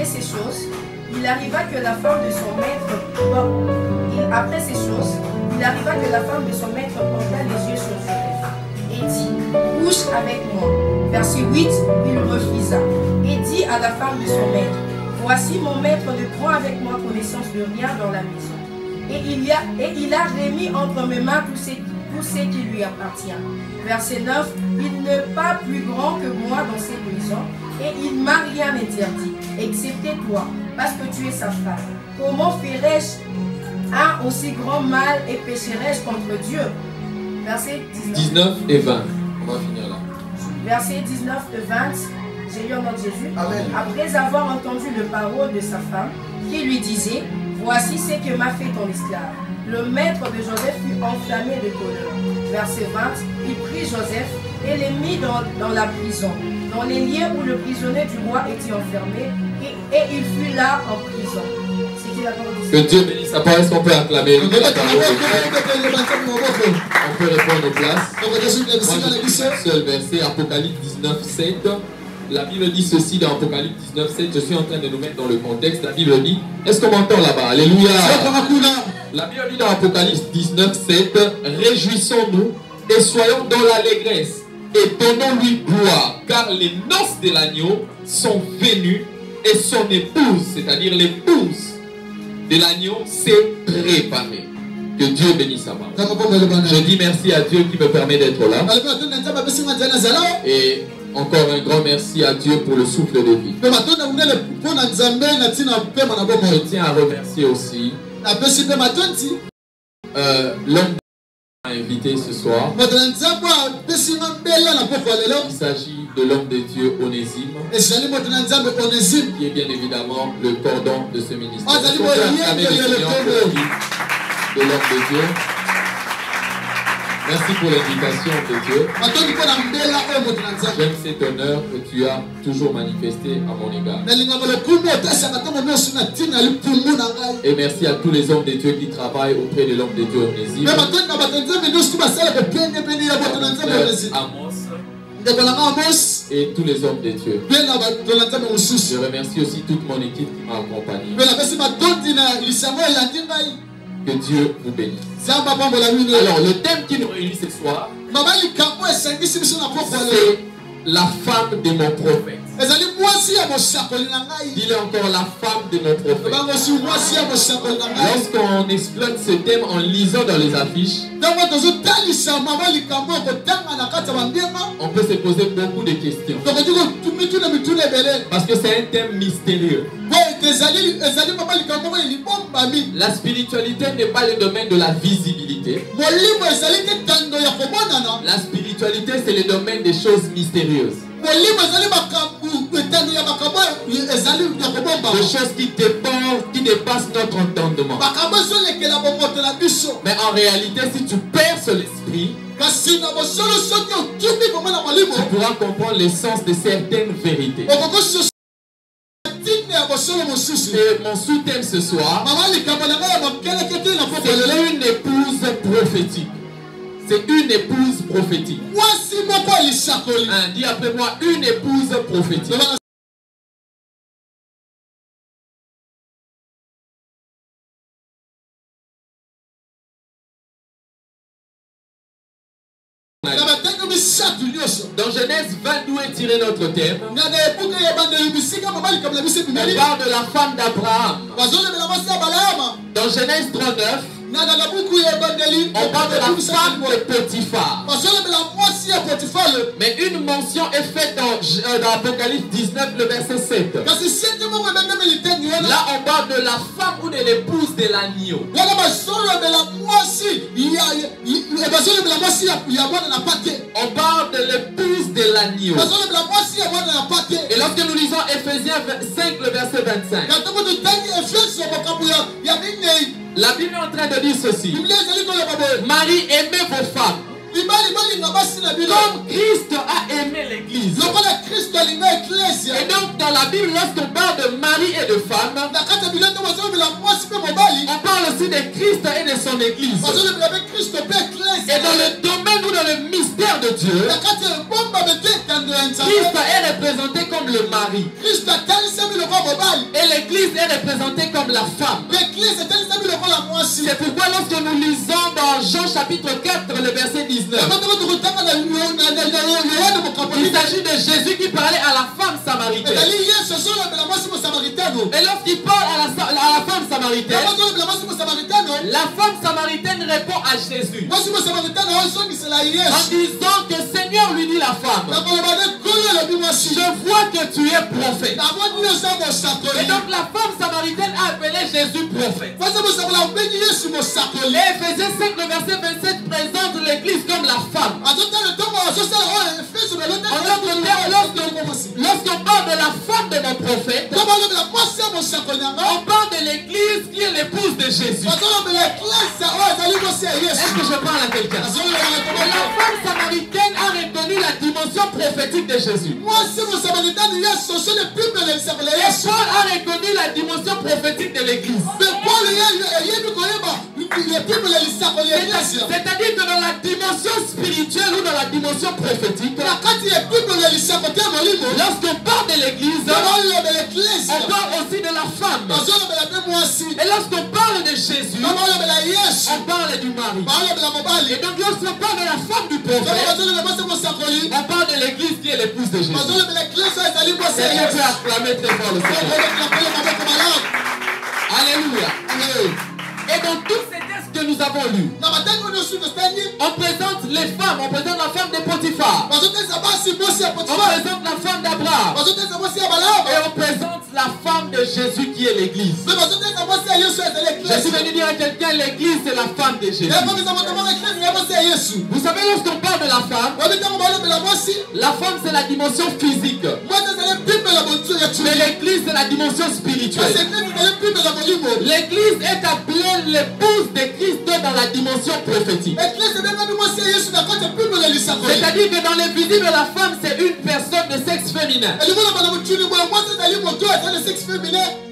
ces choses, il arriva que la femme de son maître porta les yeux sur Joseph et dit, couche avec moi. Verset 8, il refusa et dit à la femme de son maître, voici mon maître ne prend avec moi connaissance de rien dans la maison. Et il a remis entre mes mains tout ce qui lui appartient. Verset 9, il n'est pas plus grand que moi dans cette maison, et il m'a rien interdit, excepté toi, parce que tu es sa femme. Comment ferais-je un aussi grand mal et pécherais-je contre Dieu? Verset 19 et 20. On va finir là. Versets 19 et 20. J'ai lu en nom de Jésus. Amen. Après avoir entendu le parole de sa femme, qui lui disait, voici ce que m'a fait ton esclave. Le maître de Joseph fut enflammé de colère. Verset 20. Il prit Joseph et le mit dans la prison, dans les lieux où le prisonnier du roi était enfermé, et il fut là en prison. Que Dieu bénisse sa parole. Est-ce qu'on peut acclamer la parole? On peut répondre aux places. Seul verset, Apocalypse 19, 7. La Bible dit ceci dans Apocalypse 19, 7. Je suis en train de nous mettre dans le contexte. La Bible dit, est-ce qu'on m'entend là-bas? Alléluia. La Bible dit dans Apocalypse 19, 7. Réjouissons-nous et soyons dans l'allégresse et donnons-lui gloire, car les noces de l'agneau sont venues et son épouse, c'est-à-dire l'épouse de l'agneau, s'est préparée. Que Dieu bénisse sa parole. Je dis merci à Dieu qui me permet d'être là. Et encore un grand merci à Dieu pour le souffle de vie. Je tiens à remercier aussi l'homme invité ce soir. Il s'agit de l'homme de Dieu Onésime, qui est bien évidemment le cordon de ce ministère. De l'homme de Dieu. Merci pour l'invitation de Dieu. J'aime cet honneur que tu as toujours manifesté à mon égard. Et merci à tous les hommes de Dieu qui travaillent auprès de l'homme de Dieu Onésime. Amos et tous les hommes de Dieu. Je remercie aussi toute mon équipe qui m'a accompagné. Que Dieu vous bénisse. Alors, le thème qui nous réunit ce soir, c'est la femme de mon prophète. Dis-le encore, la femme de mon prophète. Lorsqu'on exploite ce thème en lisant dans les affiches, on peut se poser beaucoup de questions. Parce que c'est un thème mystérieux. La spiritualité n'est pas le domaine de la visibilité. La spiritualité, c'est le domaine des choses mystérieuses. Des choses qui dépassent notre entendement. Mais en réalité, si tu perces l'esprit, tu pourras comprendre l'essence de certaines vérités. Et mon sous-thème ce soir, c'est une épouse prophétique. C'est une épouse prophétique. Dis après moi, une épouse prophétique. Dans Genèse 22 est tiré notre thème. On parle de la femme d'Abraham. Dans Genèse 39, on parle de la femme de Potiphar. Mais une mention est faite dans Apocalypse 19, le verset 7. Là, on parle de la femme ou de l'épouse de l'agneau. On parle de l'épouse de l'agneau. Et lorsque nous lisons Ephésiens 5, le verset 25, la Bible est en train de dire ceci. Marie, aimez vos femmes comme Christ a aimé l'église. Et donc dans la Bible, lorsqu'on parle de mari et de femme, on parle aussi de Christ et de son église. Et dans le domaine ou dans le mystère de Dieu, Christ est représenté comme le mari. Et l'église est représentée comme la femme. C'est pourquoi lorsque nous lisons dans Jean chapitre 4, le verset 19, il s'agit de Jésus qui parlait à la femme samaritaine. Et lorsqu'il parle à la femme samaritaine, la femme samaritaine répond à Jésus en disant que Seigneur, lui dit la femme, je vois que tu es prophète. Et donc la femme samaritaine a appelé Jésus prophète. Et Ephésiens 5, le verset 27 présente l'église comme la femme. En d'autres termes, lorsqu'on parle de la femme de notre prophète, on parle de l'église qui est l'épouse de Jésus. Est-ce que je parle à quelqu'un? La femme samaritaine a reconnu la dimension prophétique de Jésus. Et Paul a reconnu la dimension prophétique de l'église. C'est-à-dire que dans la dimension spirituelle ou dans la dimension prophétique, lorsqu'on parle de l'église, on parle aussi de la femme. Et lorsqu'on parle de Jésus, on parle du mari. Et donc lorsqu'on parle de la femme du prophète, on parle de l'église qui est l'épouse de Jésus. Quelqu'un peut acclamer très fort le Seigneur. Alléluia. Et dans tous ces textes que nous avons lus, on présente les femmes, on présente la femme de Potiphar, on présente la femme d'Abraham, et on présente la femme de Jésus qui est l'église. Je suis venu dire à quelqu'un, l'église c'est la femme de Jésus. Vous savez, lorsqu'on parle de la femme c'est la dimension physique. Mais l'église c'est la dimension spirituelle. L'église est appelée l'épouse de Christ dans la dimension prophétique. C'est-à-dire que dans l'invisible, la femme c'est une personne de sexe féminin.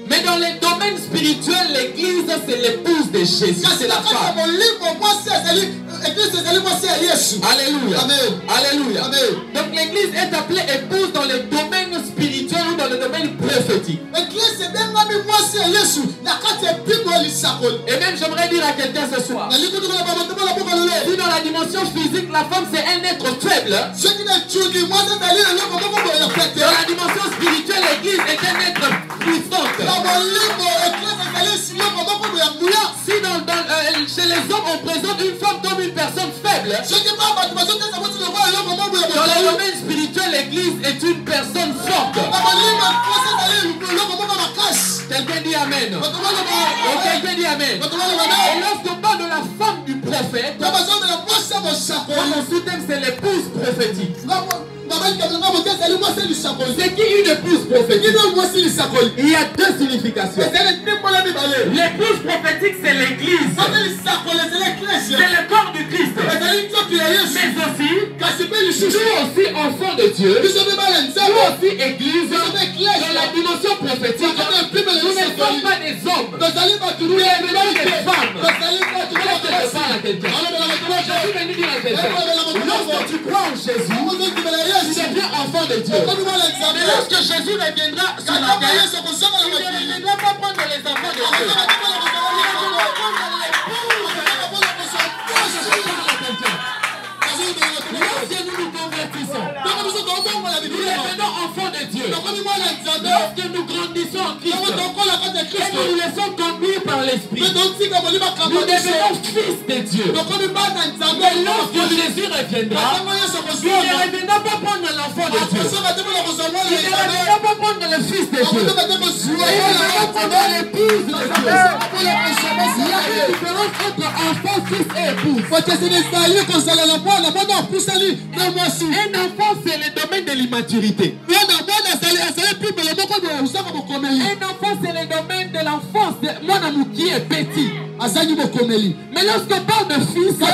Mais dans les domaines spirituels, l'église c'est l'épouse de Jésus, c'est la femme. Alléluia. Amen. Alléluia. Amen. Donc l'église est appelée épouse dans les domaines spirituels ou dans le domaine prophétique. Et même j'aimerais dire à quelqu'un ce soir, si dans la dimension physique la femme c'est un être faible, dans la dimension spirituelle l'église est un être puissant. Si chez les hommes on présente une femme comme une personne faible, dans le domaine spirituel l'église est une personne forte. Quelqu'un dit amen. Quelqu'un dit amen. Et lorsqu'on parle de la femme du prophète, mon sous-thème c'est l'épouse prophétique. C'est qui une épouse prophétique? Il y a deux significations. L'épouse prophétique c'est l'église. C'est le corps du Christ. Mais aussi, nous aussi enfants de Dieu, nous aussi église, dans la dimension prophétique, nous ne sommes pas des hommes, nous sommes des femmes. Je parle à quelqu'un. Je suis venu dire à quelqu'un, lorsque tu crois en Jésus, tu deviens enfant de Dieu. Mais lorsque Jésus reviendra sur la terre, il ne reviendra pas prendre les enfants de Dieu. Il ne reviendra pas prendre lorsque nous nous convertissons, nous devenons enfants de Dieu. Lorsque nous grandissons en Christ, et nous nous laissons conduire par l'Esprit, nous devenons fils de Dieu. Mais lorsque Jésus reviendra, il ne reviendra pas prendre l'enfant de Dieu. Il ne reviendra pas prendre le fils de Dieu. Il reviendra prendre l'épouse de Dieu. Il y a une différence entre enfant, fils et épouse. Un enfant, c'est le domaine de l'immaturité. Un enfant, c'est le domaine de l'enfance. Mon amour qui est petit. Mais lorsqu'on parle de fils, la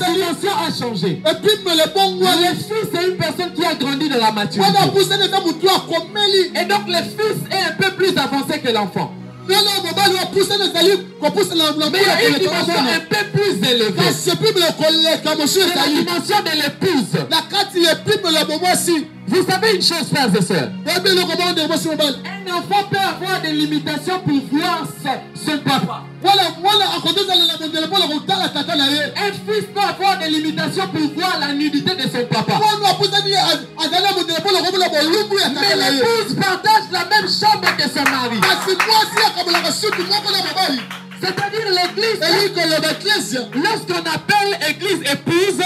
dimension a changé. Le fils, c'est une personne qui a grandi dans la maturité. Et donc le fils est un peu plus avancé que l'enfant. Mais il y a une dimension un peu plus élevée. La C'est la dimension de l'épouse. Vous savez une chose, frères et sœurs. Un Un enfant peut avoir des limitations pour voir son papa. Un fils peut avoir des limitations pour voir la nudité de son papa. Mais l'épouse partage la même chambre que son mari. C'est-à-dire l'église. Lorsqu'on appelle église épouse,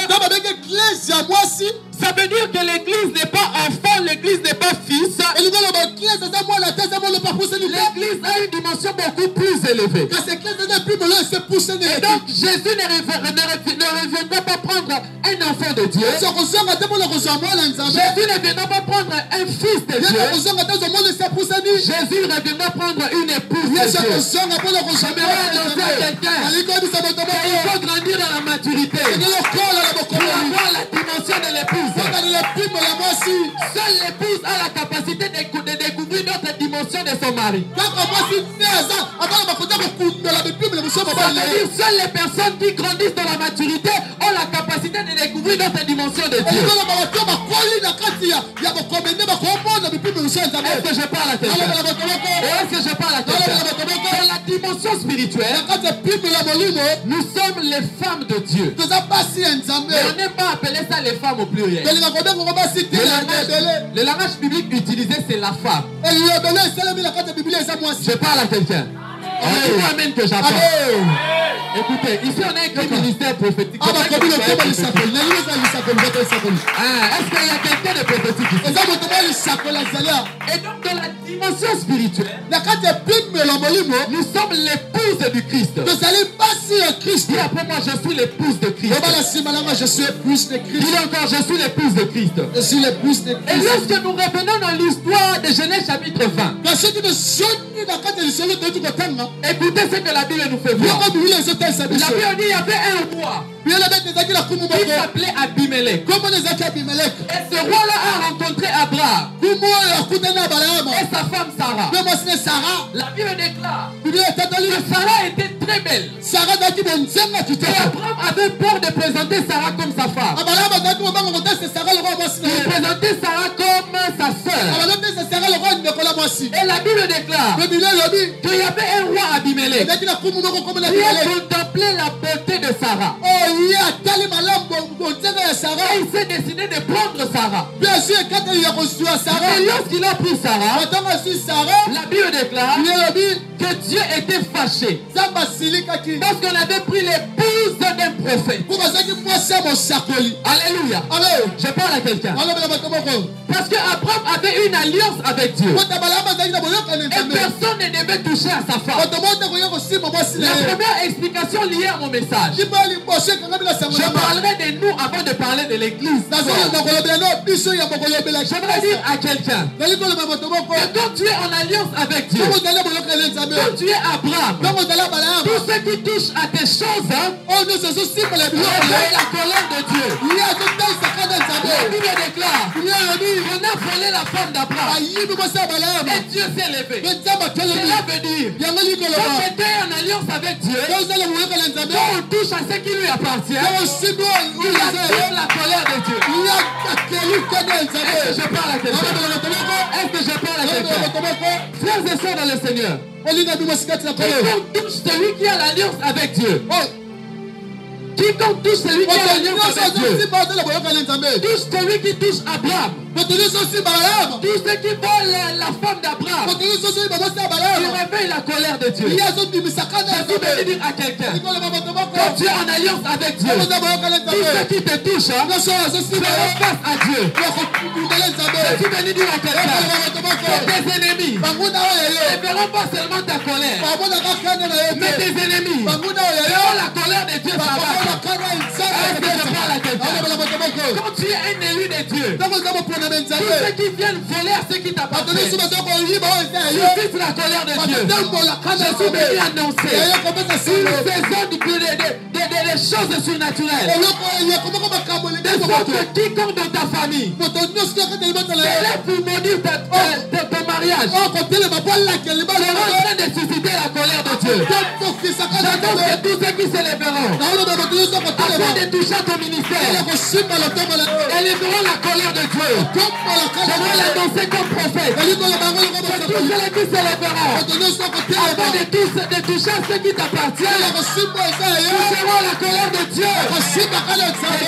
ça veut dire que l'église n'est pas enfant, l'église n'est pas fils. L'église a une dimension beaucoup plus élevée. Et donc Jésus ne reviendra pas prendre un enfant de Dieu. Jésus ne viendra pas prendre un fils de Dieu. Jésus reviendra prendre une épouse de Dieu. J'aimerais annoncer à quelqu'un qu'il faut grandir dans la maturité pour avoir la dimension de l'épouse. Seule l'épouse a la capacité de découvrir notre dimension de son mari. C'est-à-dire seules les personnes qui grandissent dans la maturité ont la capacité de découvrir notre dimension de Dieu. Est-ce que je parle à quelqu'un? Est-ce que je parle à quelqu'un? Dans la dimension spirituelle, nous sommes les femmes de Dieu. Mais on n'aime pas appeler ça les femmes au pluriel. Le langage biblique utilisé, c'est la femme. Je parle à quelqu'un. C'est toi-même que j'apprends. Écoutez, ici on a écrit ministère prophétique. Est-ce qu'il y a quelqu'un de prophétique ici? Et donc dans la dimension spirituelle, nous sommes l'épouse du Christ. Dis après moi, je suis l'épouse de Christ. Dis encore, je suis l'épouse de Christ. Et lorsque nous revenons dans l'histoire de Genèse chapitre 20, écoutez ce que la Bible nous fait voir. La Bible dit qu'il y avait un roi qui s'appelait Abimelech. Et ce roi-là a rencontré Abraham et sa femme Sarah. La Bible déclare que Sarah était très belle. Et Abraham avait peur de présenter Sarah comme sa femme. Il présentait Sarah comme sa sœur. Et la Bible déclare qu'il y avait un roi Abimelech qui a contemplé la beauté de Sarah. Et il s'est décidé de prendre Sarah. Et lorsqu'il a pris Sarah, la Bible déclare que Dieu était fâché parce qu'on avait pris l'épouse d'un prophète. Alléluia. Je parle à quelqu'un. Parce qu'Abraham avait une alliance avec Dieu. Et personne ne devait toucher à sa femme. La première explication liée à mon message. Je parlerai de nous avant de parler de l'église. J'aimerais dire à quelqu'un que quand tu es en alliance avec Dieu, quand tu es Abraham, tout ce qui touche à tes choses, la colère de Dieu. La Bible déclare qu'on a volé la femme d'Abraham et Dieu s'est levé. Cela veut dire quand tu es en alliance avec Dieu, quand on touche à ce qui lui appartient, il attire la colère de Dieu. Est-ce que je parle à quelqu'un? Est-ce que je parle à quelqu'un? Frères et sœurs dans le Seigneur, quiconque touche celui qui a l'alliance avec Dieu, quiconque touche celui qui a l'alliance avec Dieu, touche celui qui touche Abraham, tous ceux qui volent la femme d'Abraham, ils réveillent la colère de Dieu. Je suis venu dire à quelqu'un, quand tu es en alliance avec Dieu, tous ceux qui te touchent feront face à Dieu. Je suis venu dire à quelqu'un, tes ennemis ne verront pas seulement ta colère, mais tes ennemis verront la colère de Dieu s'abattre. Est-ce que je parle à quelqu'un? Quand tu es un élu de Dieu, tous ceux qui viennent voler à ceux qui t'appartiennent suscitent la colère de Dieu. Je suis venu annoncer une saison de les choses surnaturelles. De sorte que quiconque dans ta famille célèbre pour maudire ton mariage, est en train de susciter la colère de Dieu. J'annonce que tous ceux qui s'élèveront afin de toucher à ton ministère élèveront la colère de Dieu. Je vais l'annoncer comme prophète. Que tous ceux qui s'élèveront afin de toucher à ceux qui t'appartiennent toucheront la colère de Dieu. Et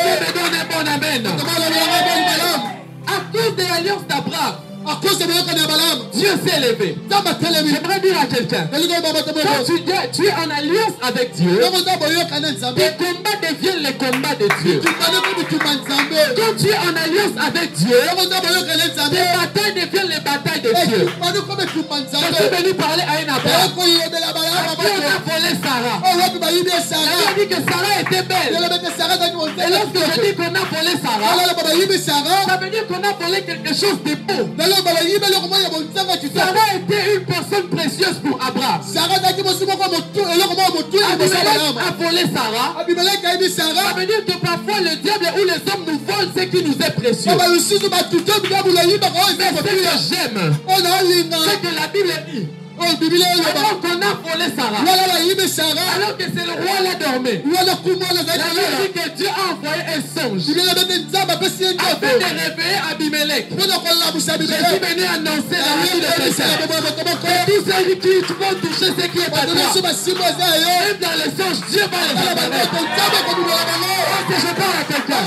Dieu me donne un bon amen. À cause de l'alliance d'Abraham, Dieu s'est élevé. J'aimerais dire à quelqu'un, quand tu es en alliance avec Dieu, tes combats deviennent les combats de Dieu. Quand tu es en alliance avec Dieu, tes batailles deviennent les batailles de Dieu. Je suis venu parler à une Abraham. On a volé Sarah. On a dit que Sarah était belle. Et lorsque je dis qu'on a volé Sarah, ça veut dire qu'on a volé quelque chose de beau. Sarah était une personne précieuse pour Abraham. Abimelech a volé Sarah. Ça veut dire que parfois le diable ou les hommes nous volent ce qui nous est précieux. Mais ce que j'aime, c'est que la Bible dit, alors qu'on a volé Sarah, alors que c'est le roi là dormait, la Bible dit que Dieu a envoyé un songe afin de réveiller Abimelech. Je suis venu annoncer la vie de quelqu'un. Et tous ceux qui vont toucher ce qui est à toi, même dans les songes, Dieu va les réveiller. Que je parle à quelqu'un.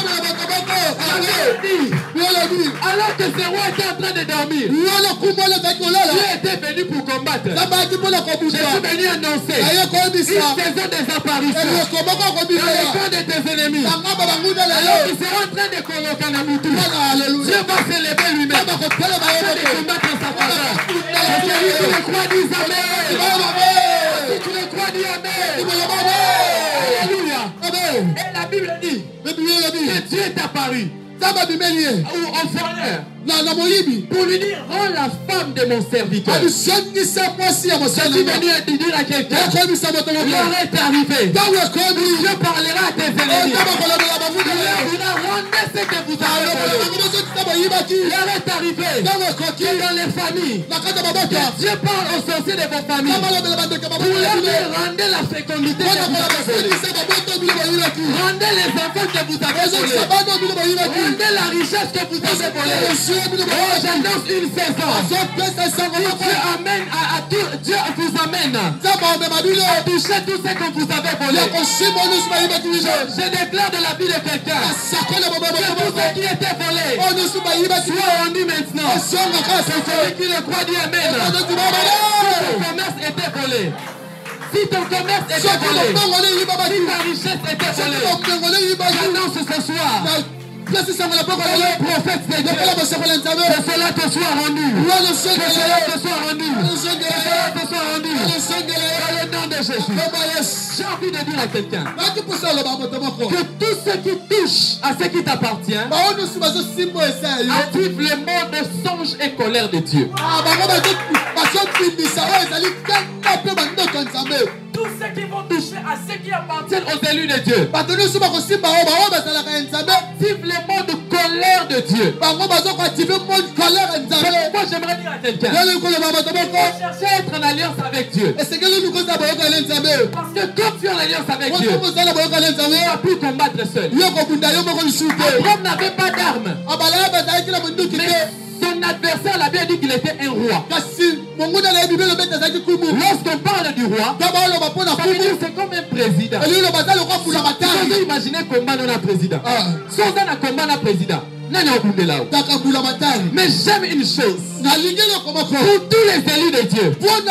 Alors que ce roi était en train de dormir, Dieu était venu pour combattre. Je suis venu annoncer une saison des apparitions dans les camps de tes ennemis. Alors qu'ils seront en train de coloquer la mouture, Dieu va s'élever lui-même afin de combattre en sa faveur. Et celui qui le croit dit Amen. Si tu le crois dis Amen. Alléluia. Et la Bible dit que Dieu est apparu ou en voleur pour lui dire, rends la femme de mon serviteur. Je suis venu dire à quelqu'un, l'heure est arrivée. Dieu parlera à tes ennemis. Il leur dira, rendez ce que vous avez volé. L'heure est arrivée. Dans les familles, Dieu parle aux sorciers de vos familles pour leur dire, rendez la fécondité que vous avez volée. Rendez les enfants que vous avez volés. Rendez la richesse que vous avez volée. J'annonce une saison. Dieu vous amène à toucher tout ce que vous avez volé. Je déclare de la vie de quelqu'un que tout ce qui était volé soit rendu maintenant. C'est celui qui le croit dit Amen. Si ton commerce était volé, si ton commerce était volé, si ta richesse était volée, j'annonce ce soir. Le prophète de Dieu, que cela te soit rendu. Que cela te soit rendu. Que cela te soit rendu. Dans le nom de Jésus. J'ai envie de dire à quelqu'un que tout ce qui touche à ce qui t'appartient active le monde de songe et colère de Dieu. Tous ceux qui vont toucher à ceux qui appartiennent aux élus de Dieu active le monde de colère de Dieu. Moi j'aimerais dire à quelqu'un, chercher à être en alliance avec Dieu. Parce que quand tu es en alliance avec Dieu, tu n'as pu combattre seul. Abraham n'avait pas d'armes, mais son adversaire l'a bien dit qu'il était un roi. Lorsqu'on parle du roi, ça veut dire c'est comme un président. Vous pouvez imaginer combat dans un président. Sans un combat dans un président. Mais j'aime une chose. Pour tous les élus de Dieu, même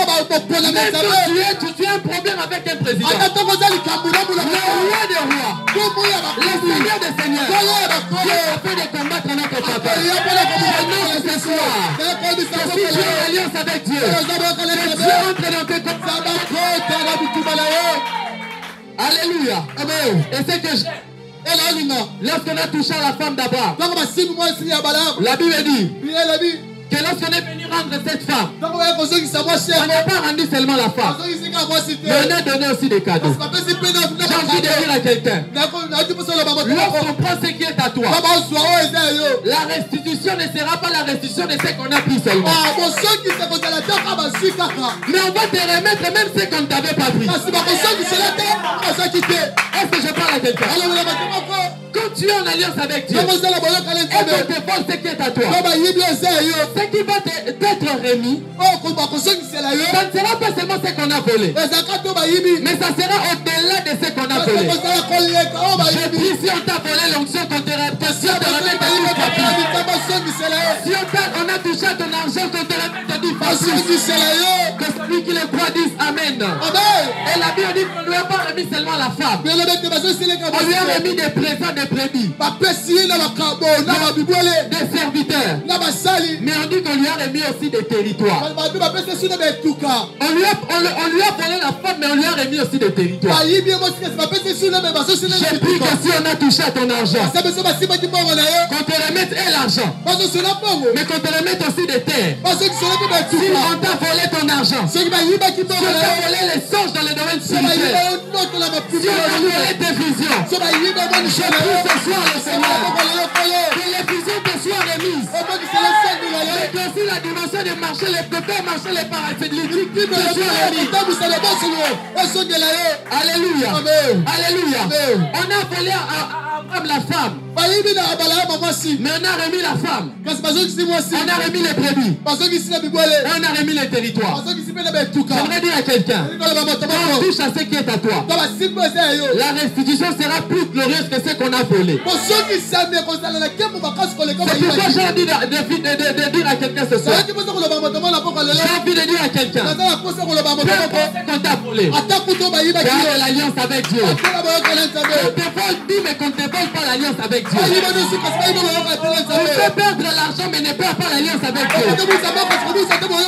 quand tu as un problème avec un président, le roi des rois, le seigneur des seigneurs, Dieu a fait de combattre notre papa. Ce soir, que si tu es en alliance avec Dieu, que Dieu entre dans tes combats. Alléluia. Amen. Et c'est que lorsqu'on a touché à la femme d'Abraham, la Bible dit que lorsqu'on est venu rendre cette femme, on n'a pas rendu seulement la femme, mais on a donné aussi des cadeaux. J'ai envie de dire à quelqu'un, lorsqu'on prend ce qui est à toi, la restitution ne sera pas la restitution de ce qu'on a pris seulement. Mais on va te remettre même ce qu'on ne t'avait pas pris. Est-ce que je parle à quelqu'un? Quand tu es en alliance avec Dieu, et qu'on te vole ce qui est à toi, ce qui va t'être remis, ça ne sera pas seulement ce qu'on a volé, mais ça sera au-delà de ce qu'on a volé. Je dis, si on t'a volé l'onction, qu'on te remette ta vie. Si on a touché à ton argent, qu'on te remette ta vie facile, que celui qui le croit dise Amen. Et la Bible dit qu'on ne lui a pas remis seulement la femme, on lui a remis des présents, des brebis, des serviteurs, mais on dit qu'on lui a remis aussi des territoires. On lui a volé la femme, mais on lui a remis aussi des territoires. J'ai pris que si on a touché à ton argent, qu'on te remette l'argent, mais qu'on te remette aussi des terres. Si on t'a volé ton argent, si on t'a volé les songes dans le domaine spirituel, si on t'a volé tes visions, je prie ce soir le Seigneur que les visions te soient remises, et que aussi la dimension de marcher, de faire marcher les parasynthétiques te soit remise. Alléluia. Alléluia. On a volé à Abraham la femme, mais on a remis la femme. On a remis les brebis, et on a remis les territoires. J'aimerais dire à quelqu'un, quand on touche à ce qui est à toi, la restitution sera plus glorieuse que ce qu'on a volé. C'est pourquoi j'ai envie de dire à quelqu'un ce soir, j'ai envie de dire à quelqu'un, peu importe ce qu'on t'a volé, garde l'alliance avec Dieu. Qu'on te vole, dis, mais qu'on ne te vole pas l'alliance avec Dieu. On peut perdre l'argent, mais ne perd pas l'alliance avec Dieu. Parce que quand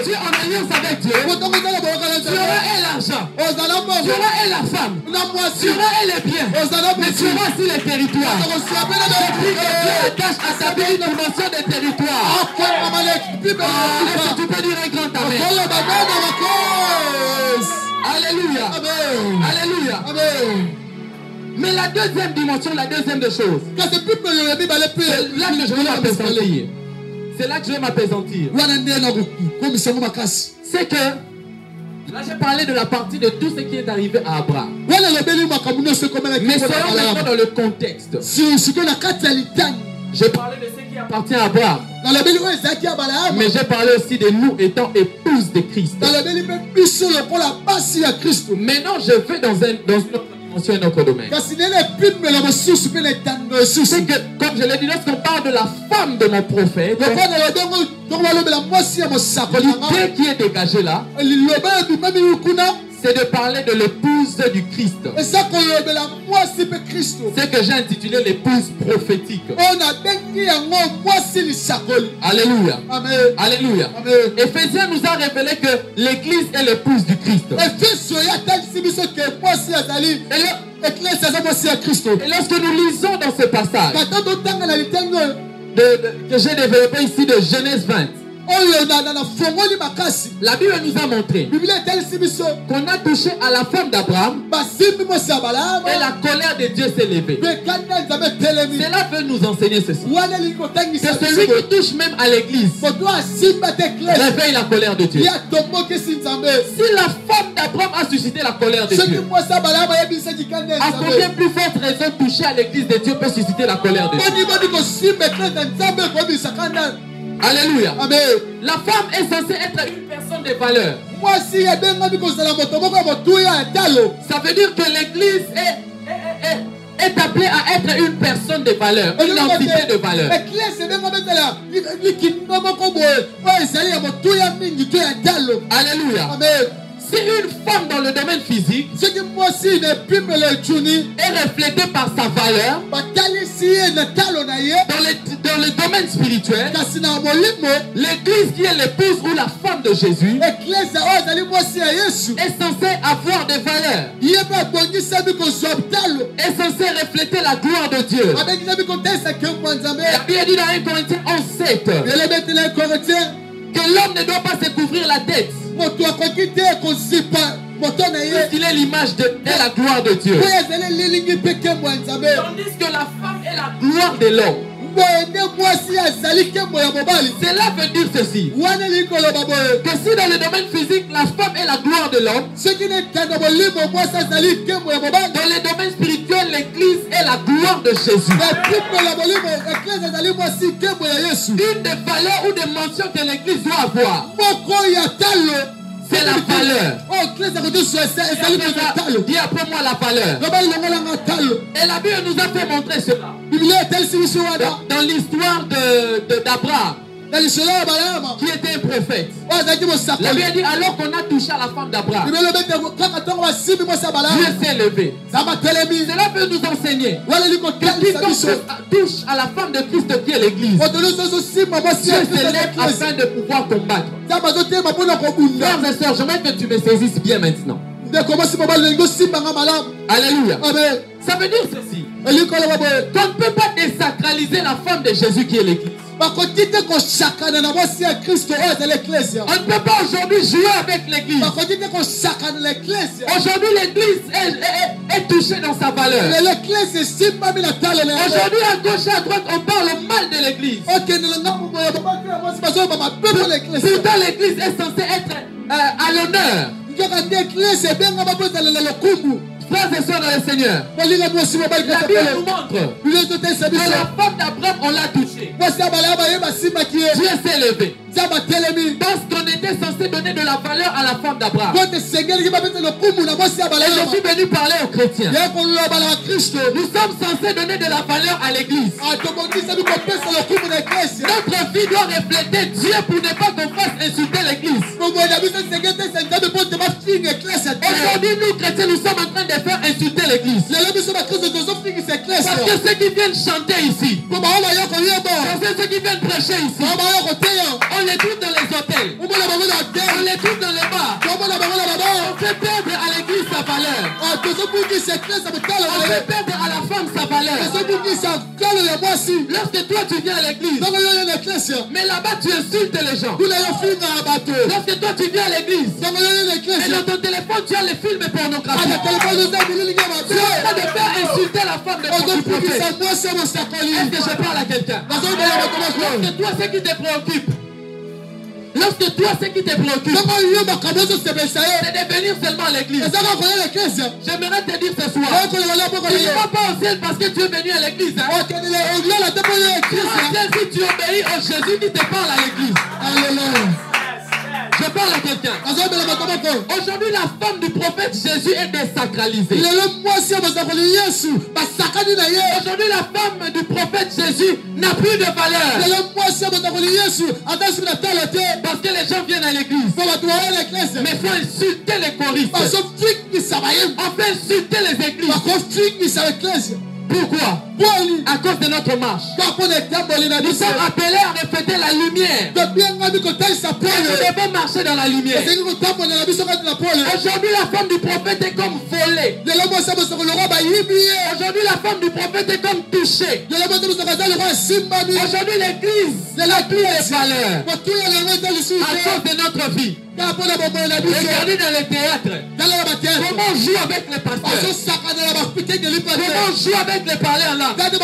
tu es en alliance avec Dieu, tu auras l'argent, tu auras la femme, tu auras les biens, mais tu auras aussi les territoires. Je prie que Dieu attache à ta vie une dimension de territoire. Est-ce que tu peux dire un grand amen? Alléluia. Alléluia. Mais la deuxième dimension, la deuxième des choses, c'est là que je vais m'appesantir. C'est là que je vais m'appesantir. C'est que là, j'ai parlé de la partie de tout ce qui est arrivé à Abraham. Mais soyons maintenant dans le contexte. J'ai parlé de ce qui appartient à Abraham, mais j'ai parlé aussi de nous étant épouses de Christ. Maintenant, je vais dans une autre dimension, un autre domaine. C'est que, comme je l'ai dit, lorsqu'on parle de la femme de mon prophète, l'idée qui est dégagée là, c'est de parler de l'épouse du Christ. C'est que j'ai intitulé l'épouse prophétique. Alléluia. Alléluia. Éphésiens nous a révélé que l'église est l'épouse du Christ. Et lorsque nous lisons dans ce passage que j'ai développé ici de Genèse 20, la Bible nous a montré qu'on a touché à la femme d'Abraham et la colère de Dieu s'est levée. Cela veut nous enseigner ceci, que celui qui touche même à l'église réveille la colère de Dieu. Si la femme d'Abraham a suscité la colère de Dieu, à combien plus forte raison toucher à l'église de Dieu peut susciter la colère de Dieu? Alléluia. Amen. La femme est censée être une personne de valeur. Ça veut dire que l'église est appelée à être une personne de valeur, une entité de valeur. Alléluia. Amen. Si une femme dans le domaine physique est reflétée par sa valeur, dans le domaine spirituel, l'église qui est l'épouse ou la femme de Jésus est censée avoir des valeurs, est censée refléter la gloire de Dieu. La Bible dit dans 1 Corinthiens 11:7, que l'homme ne doit pas se couvrir la tête. Puisqu'il est l'image et la gloire de Dieu. Tandis que la femme est la gloire de l'homme. Cela veut dire ceci. Que si dans le domaine physique, la femme est la gloire de l'homme, dans le domaine spirituel, l'église est la gloire de Jésus. Une des valeurs ou des mentions que l'église doit avoir, c'est la valeur. Dis après moi la valeur. Et la Bible nous a fait montrer cela. Dans l'histoire d'Abraham, qui était un prophète. La Bible dit alors qu'on a touché à la femme d'Abraham, Dieu s'est levé. Cela veut nous enseigner que quiconque touche à la femme de Christ qui est l'église, Dieu se lève afin de pouvoir combattre. Frères et sœurs, j'aimerais que tu me saisisses bien maintenant. Alléluia. Ça veut dire ceci. Qu'on ne peut pas désacraliser la femme de Jésus qui est l'église. On ne peut pas aujourd'hui jouer avec l'église. Aujourd'hui l'église est touchée dans sa valeur. Aujourd'hui à gauche et à droite on parle mal de l'église. Pourtant l'église est censée être à l'honneur. Frères et sœurs dans le Seigneur, la Bible nous montre que la femme d'Abraham, on l'a touchée. Dieu s'est levé. Parce qu'on était censé donner de la valeur à la femme d'Abraham. Et je suis venu parler aux chrétiens. Nous sommes censés donner de la valeur à l'église. Notre vie doit refléter Dieu pour ne pas qu'on fasse insulter l'église. Aujourd'hui, nous chrétiens, nous sommes en train de faire insulter l'église. Parce que ceux qui viennent chanter ici, parce que ceux qui viennent prêcher ici, on les trouve dans les hôtels, on les trouve dans les bars. On fait perdre à l'église sa valeur. On fait perdre à la femme sa valeur. Lorsque toi tu viens à l'église, mais là-bas tu insultes les gens. Lorsque toi tu viens à l'église, et dans ton téléphone tu as les films pornographiques, tu es en train de faire insulter la femme de ton prophète. Est-ce que je parle à quelqu'un? Lorsque toi ce qui te préoccupe, lorsque toi ce qui te préoccupe, c'est de venir seulement à l'église, j'aimerais te dire ce soir, tu ne vas pas au ciel parce que tu es venu à l'église. Tu vas au ciel si tu obéis au Jésus qui te parle à l'église. Je parle à quelqu'un. Aujourd'hui, la femme du prophète Jésus est désacralisée. Aujourd'hui, la femme du prophète Jésus n'a plus de valeur. Parce que les gens viennent à l'église. Mais il faut insulter les choristes. On fait insulter les églises. Pourquoi? À cause de notre marche. Nous sommes appelés à refléter la lumière. Nous devons marcher dans la lumière. Aujourd'hui, la femme du prophète est comme volée. Aujourd'hui, la femme du prophète est comme touchée. Aujourd'hui, l'église n'a plus de valeur à cause de notre vie. Regardez dans les théâtres. Comment on joue avec les pasteurs? Comment on joue avec les parlers en langue? Aujourd'hui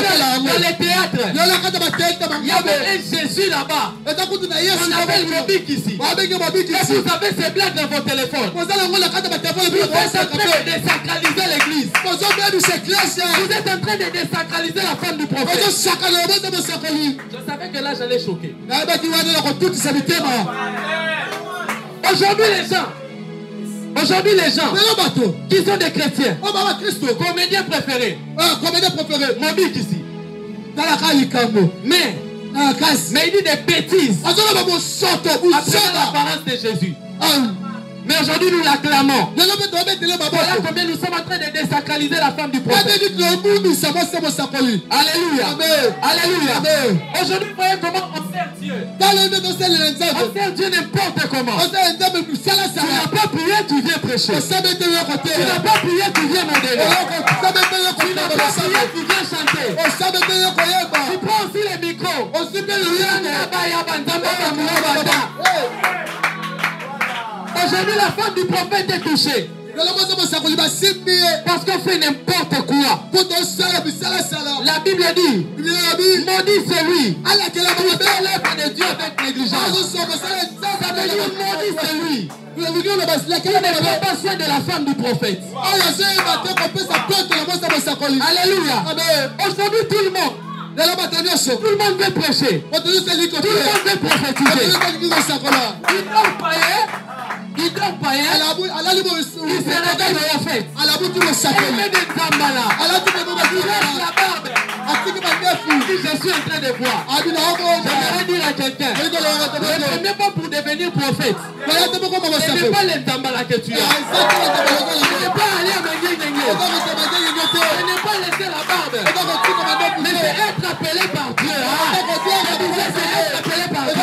dans les théâtres, il y avait un Jésus là-bas. On appelle Mobik ici. Et vous avez ces blagues dans vos téléphones. Vous êtes en train de désacraliser l'église. Vous êtes en train de désacraliser la femme du prophète. Je savais que là j'allais choquer. Aujourd'hui les gens qui sont des chrétiens, comédiens préférés, Mobik ici, mais il dit des bêtises après l'apparence de Jésus. Mais aujourd'hui nous l'acclamons. Voilà combien nous sommes en train de désacraliser la femme du prophète. Alléluia. Alléluia. Aujourd'hui, voyez comment on sert Dieu. On sert Dieu n'importe comment. Tu n'as pas prié, tu viens prêcher. Tu n'as pas prié, tu viens modérer. Tu n'as pas prié, tu viens chanter. Tu prends aussi les micros. Tu Aujourd'hui, la femme du prophète est touchée. Parce qu'on fait n'importe quoi. La Bible dit, maudit celui qui fait l'œuvre de Dieu avec négligence. Ça veut dire maudit celui qui n'est pas soin de la femme du prophète. Alléluia. Aujourd'hui, tout le monde veut prêcher. Tout le monde veut prophétiser. Il dort païen. Il se réveille prophète. Il met des tambala. Il lève la barbe. Si je suis en train de voir, j'aimerais dire à quelqu'un, le premier pas pour devenir prophète, ce n'est pas les tambala que tu as. Ce n'est pas aller à Mengue. Ce n'est pas laisser la barbe. Mais c'est être appelé par Dieu. C'est être appelé par Dieu.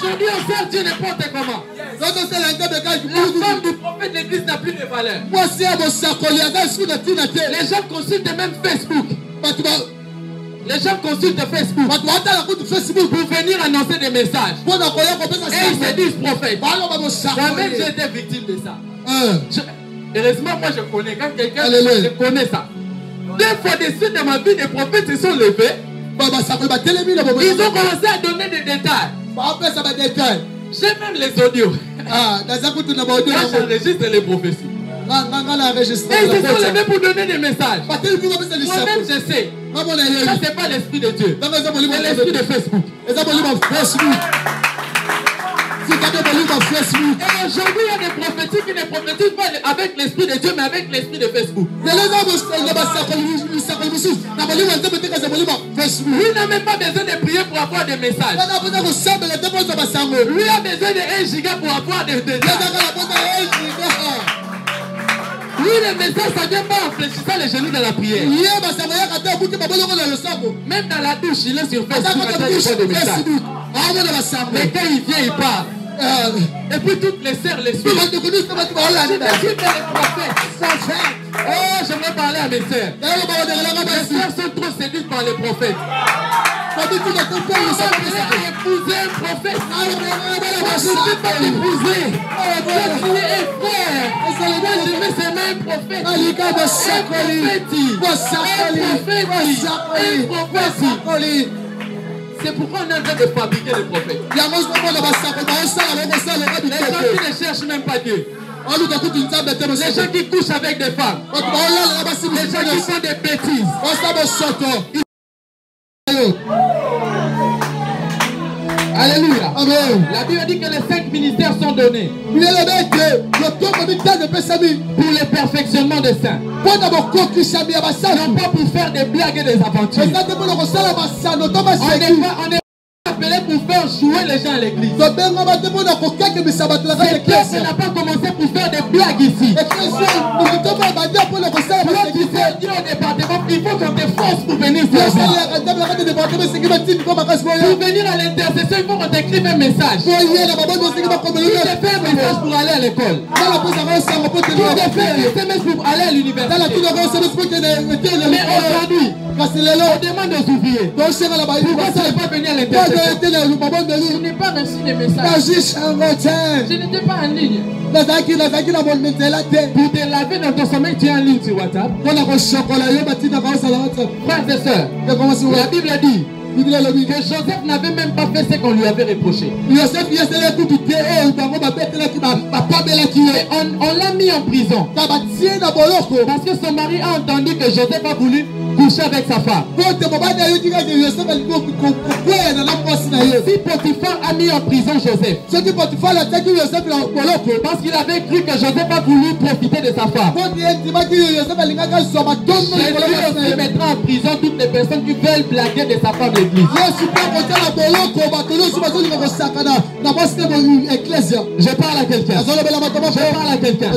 Aujourd'hui, on sert Dieu n'importe comment. La femme du prophète, l'église n'a plus de valeur. Les gens consultent même Facebook. Les gens consultent Facebook pour venir annoncer des messages. Et ils se disent prophètes. Moi-même, j'ai été victime de ça. Heureusement, moi je connais. Quand quelqu'un je connais ça. 2 fois de suite dans ma vie, les prophètes se sont levés. Ils ont commencé à donner des détails. J'ai même les audios. Quand j'enregistre les prophéties. Et ils se sont levés pour donner des messages. Moi-même je sais. Ça c'est pas l'esprit de Dieu. C'est l'esprit de Facebook. Et aujourd'hui il y a des prophéties qui ne prophétisent pas avec l'esprit de Dieu mais avec l'esprit de Facebook. Lui n'a même pas besoin de prier pour avoir des messages. Lui a besoin de 1 giga pour avoir des détails. Oui, le message, ça vient pas en fléchissant les genoux dans la prière. Même dans la douche, il est sur Facebook. Mais quand il vient, il part. Et puis toutes les sœurs les suivent. Je suis les prophètes. Oh, j'aimerais parler à mes sœurs. Mes sœurs sont trop séduites par les prophètes. Épouser un prophète. Je ne peux pas l'épouser. Je suis un frère. Moi, je veux s'aimer un prophète. Un prophète. C'est pourquoi on est en train de fabriquer les prophètes. Les gens qui ne cherchent même pas Dieu. Les gens qui couchent avec des femmes. Les gens qui font des bêtises. Alléluia. Amen. La Bible dit que les 5 ministères sont donnés pour le perfectionnement des saints. Non pas pour faire des blagues et des aventures. On est appelé pour faire jouer les gens à l'église. Le peuple n'a pas commencé pour faire des blagues ici. Il faut qu'on te force pour venir servir. Pour venir à l'intercession, il faut qu'on t'écrive un message. Tu te fais un message pour aller à l'école. Tu te fais un SMS pour aller à l'université. Mais aujourd'hui, on demande aux ouvriers. Pourquoi ça n'est pas venu à l'intercession? Je n'ai pas reçu de message. Je n'étais pas en ligne. Pour te laver dans ton sommeil, tu es en ligne sur WhatsApp. Frères et sœurs, la Bible dit que Joseph n'avait même pas fait ce qu'on lui avait reproché. On l'a mis en prison parce que son mari a entendu que Joseph a voulu coucher avec sa femme. Si Potiphar a mis en prison Joseph parce qu'il avait cru que Joseph a voulu profiter de sa femme, Jésus aussi mettra en prison toutes les personnes qui veulent blaguer de sa femme. l'église. Je parle à quelqu'un. Je parle à quelqu'un.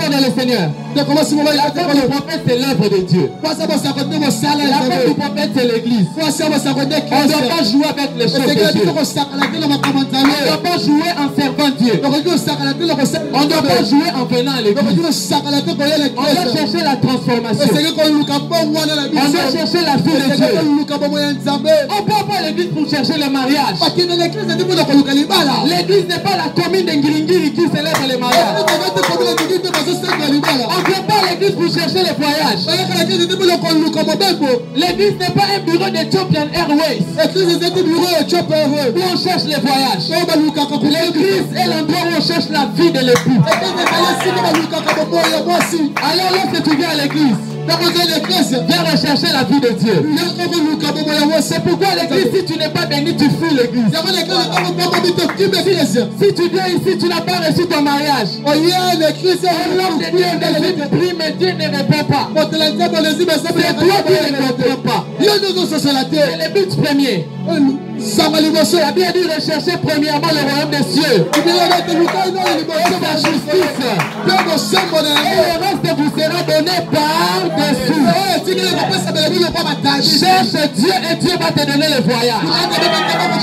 Dans le Seigneur. La femme du prophète, c'est l'œuvre de Dieu. La femme du prophète, c'est l'église. On ne doit pas jouer avec les choses de Dieu. On ne doit pas jouer en servant Dieu. On ne doit pas jouer en venant à l'église. On doit chercher la transformation. On doit chercher la vie de Dieu. On ne part pas à l'église pour chercher le mariage. L'église n'est pas la commune d'Ngringiri qui célèbre les mariages. On ne vient pas à l'église pour chercher les voyages. L'église n'est pas un bureau d'Ethiopian Airways où on cherche les voyages. L'église est l'endroit où on cherche la vie de l'époux. Alors lorsque tu viens à l'église, viens rechercher la vie de Dieu. C'est pourquoi l'église, si tu n'es pas béni, tu fuis l'église. Si tu viens ici, tu n'as pas reçu ton mariage. L'homme de Dieu prie, mais Dieu ne répond pas. C'est toi qui ne réponds pas. C'est le but premier. La Bible dit rechercher premièrement le royaume des cieux et sa justice. Et le reste vous sera donné par-dessous. Cherche Dieu et Dieu va te donner le voyage.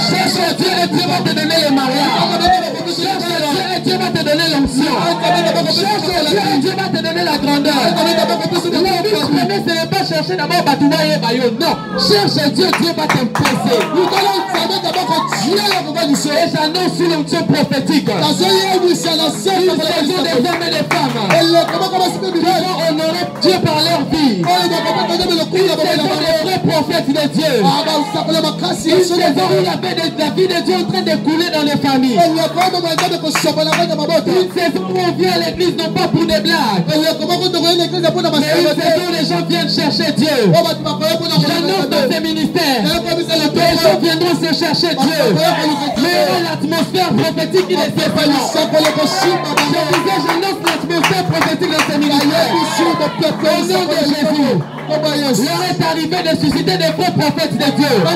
Cherche Dieu et Dieu va te donner le mariage. Cherche Dieu et Dieu va te donner l'onction. Cherche Dieu et Dieu va te donner la grandeur. Le but premier, ce n'est pas chercher d'abord Batouba et Bayo. Non. Cherche Dieu, Dieu va t'imposer. Et j'annonce sur l'onction prophétique. Une saison des hommes et des femmes qui vont honorer Dieu par leur vie. Une saison des vrais prophètes de Dieu. Une saison où la vie de Dieu est en train de couler dans les familles. Une saison où on vient à l'église non pas pour des blagues, mais une saison où les gens viennent chercher Dieu. J'annonce dans ces ministères, les gens viendront se chercher Dieu. Mais l'atmosphère prophétique il est séparée. Je disais, j'annonce l'atmosphère prophétique de ces ministères. Au nom de Jésus. L'heure est arrivée de susciter des faux prophètes de Dieu. Pas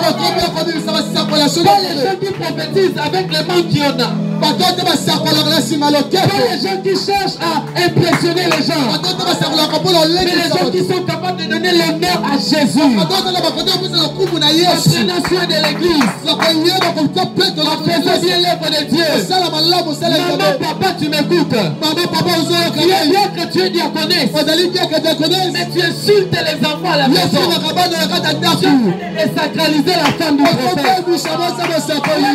les gens qui prophétisent avec les mains qu'il y en a. Pas les gens qui cherchent à impressionner les gens. Mais les gens qui sont capables de donner l'honneur à Jésus. Entraînation de l'église. En faisant bien l'œuvre de Dieu. Maman, papa, tu m'écoutes. Tu es bien que tu es diaconesse. Mais tu insultes les enfants à la maison. Tu es sacraliser la femme du prophète.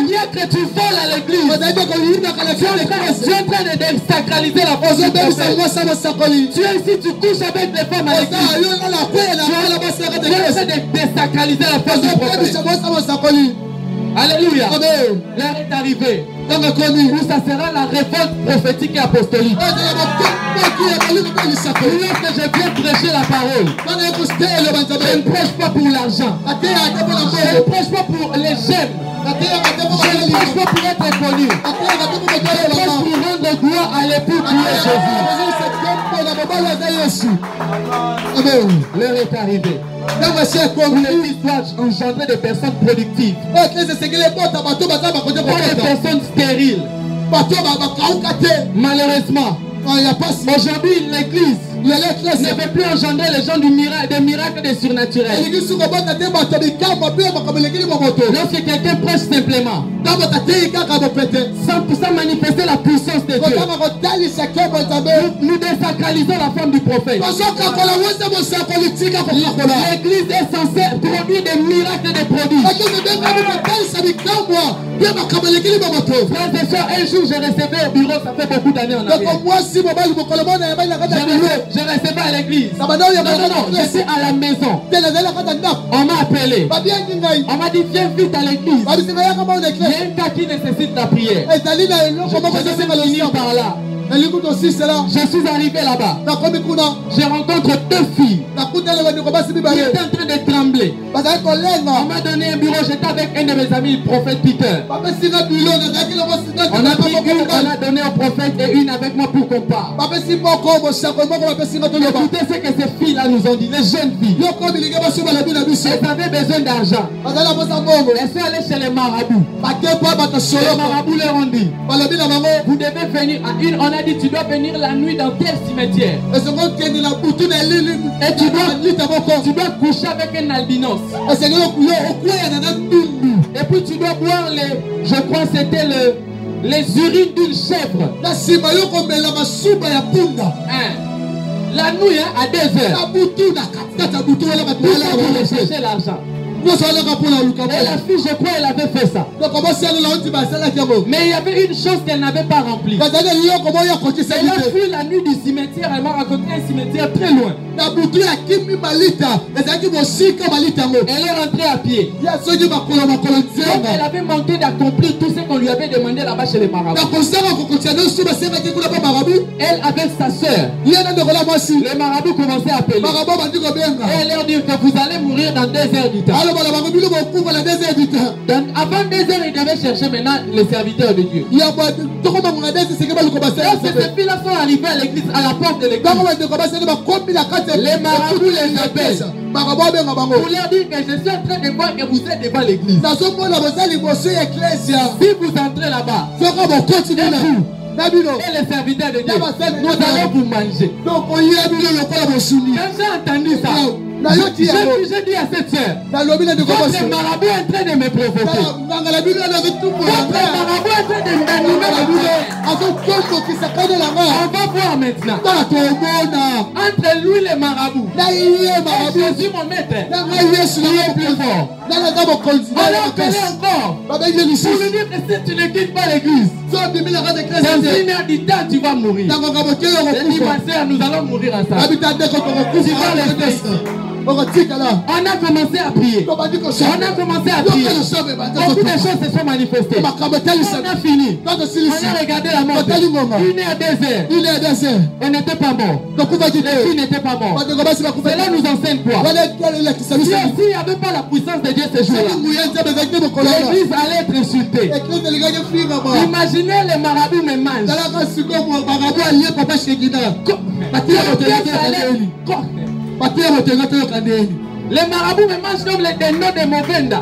Bien que tu voles à l'église. Tu es en train de désacraliser la femme du prophète. Tu es ici, tu couches avec les femmes à l'église. Tu es en train de désacraliser la femme du prophète. Alléluia. L'heure est arrivée où ça sera la révolte prophétique et apostolique. Lorsque je viens prêcher la parole, je ne prêche pas pour l'argent. Je ne prêche pas pour les gemmes. Je ne prêche pas pour être connu. Je prêche pour rendre gloire à l'époux qui est Jésus. L'heure est arrivée. L'église doit engendrer des personnes productives. Pas des personnes stériles. Malheureusement, aujourd'hui l'église ne peut plus engendrer les gens des miracles et des surnaturels. Lorsque quelqu'un prêche simplement, sans manifester la puissance de Dieu, nous désacralisons la femme du prophète. L'église est censée produire des miracles et des prodiges. Frères et sœurs, un jour je recevais au bureau, ça fait beaucoup d'années en arrière. Je recevais à l'église. Non, j'étais à la maison. On m'a appelé. On m'a dit viens vite à l'église. Il y a un cas qui nécessite la prière. Je vais finir par là. Je suis arrivé là-bas. Je rencontre deux filles qui étaient en train de trembler. On m'a donné un bureau, j'étais avec un de mes amis, le prophète Peter. On a pris une, on a donné au prophète et une avec moi pour qu'on parle. Écoutez ce que ces filles-là nous ont dit, les jeunes filles. Elles avaient besoin d'argent. Elles sont allées chez les marabouts. Les marabouts leur ont dit, vous devez venir à une, on a dit, tu dois venir la nuit dans tel cimetière. Et tu dois coucher avec un albinos. Et puis tu dois boire les, je crois c'était les urines d'une chèvre. La nuit à 2 heures. Pour aller chercher l'argent. Et la fille, je crois, elle avait fait ça. Mais il y avait une chose qu'elle n'avait pas remplie. Elle a fui la nuit du cimetière. Elle m'a raconté un cimetière très loin. Elle est rentrée à pied. Donc elle avait manqué d'accomplir tout ce qu'on lui avait demandé là-bas chez les marabouts. Elle avec sa soeur. Les marabouts commençaient à appeler. Et elle leur dit que vous allez mourir dans 2 heures du temps. Donc, avant 2 heures, il devait chercher maintenant les serviteurs de Dieu. Lorsque ces filles-là sont arrivées à l'église, à la porte de l'église, les marabouts les appellent pour leur dire que je suis en train de voir que vous êtes devant l'église. Si vous entrez là-bas, et les serviteurs de Dieu, nous allons vous manger. Quand j'ai entendu ça, j'ai dit à cette soeur, votre marabout est en train de me provoquer. Votre marabout est en train de m'animer. On va voir maintenant. Entre lui et les marabouts, Jésus mon maître, il est plus fort. On l'a appelé encore pour lui dire que si tu ne quittes pas l'église, dans 1 heure du temps tu vas mourir. J'ai dit ma soeur, nous allons mourir ensemble. Tu vas rester ici. On a commencé à prier. Beaucoup de choses se sont manifestées. On a fini. On a regardé la mort. 1 heure, 2 heures. On n'était pas mort. Les filles n'étaient pas mortes. Cela nous enseigne quoi? S'il n'y avait pas la puissance de Dieu ce jour-là, l'église allait être insultée. Imaginez les marabouts me mangent. Les marabouts me mangent comme les dénots de Movenda.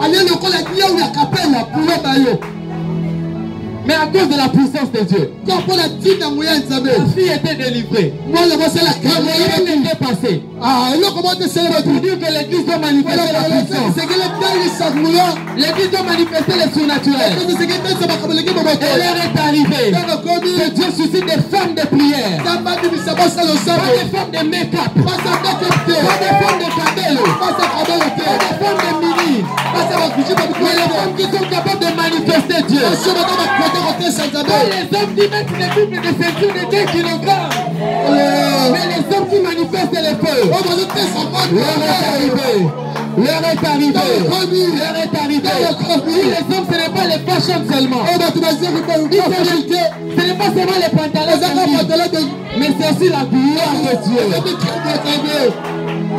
Mais à cause de la puissance de Dieu, la fille était délivrée. Le moyen n'était passé. Pour dire que l'église doit manifester la puissance. L'église doit manifester le surnaturel. Et l'heure est arrivée que Dieu suscite des femmes de prière. Pas des femmes de make-up. Pas des femmes de cabello. Pas des femmes de mini. Mais les femmes qui sont capables de manifester Dieu. Les hommes qui mettent des boucles de ceinture de 2 kg. Mais les hommes qui manifestent les feux. L'heure est arrivée. Les hommes, ce n'est pas les fashions seulement. Ce n'est pas seulement les pantalons. Mais c'est aussi la gloire de Dieu.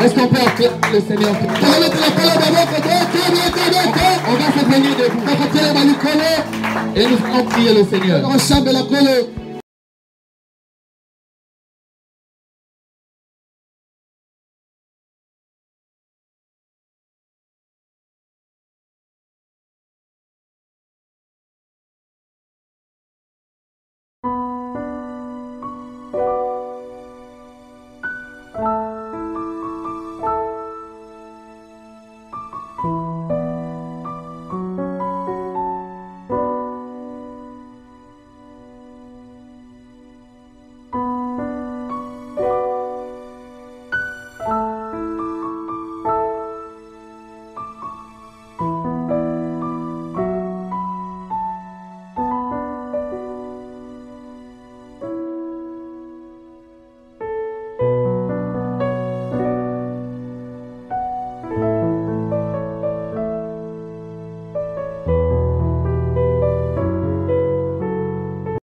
Est-ce qu'on peut appeler le Seigneur? On va se tenir debout. Et nous allons prier le Seigneur.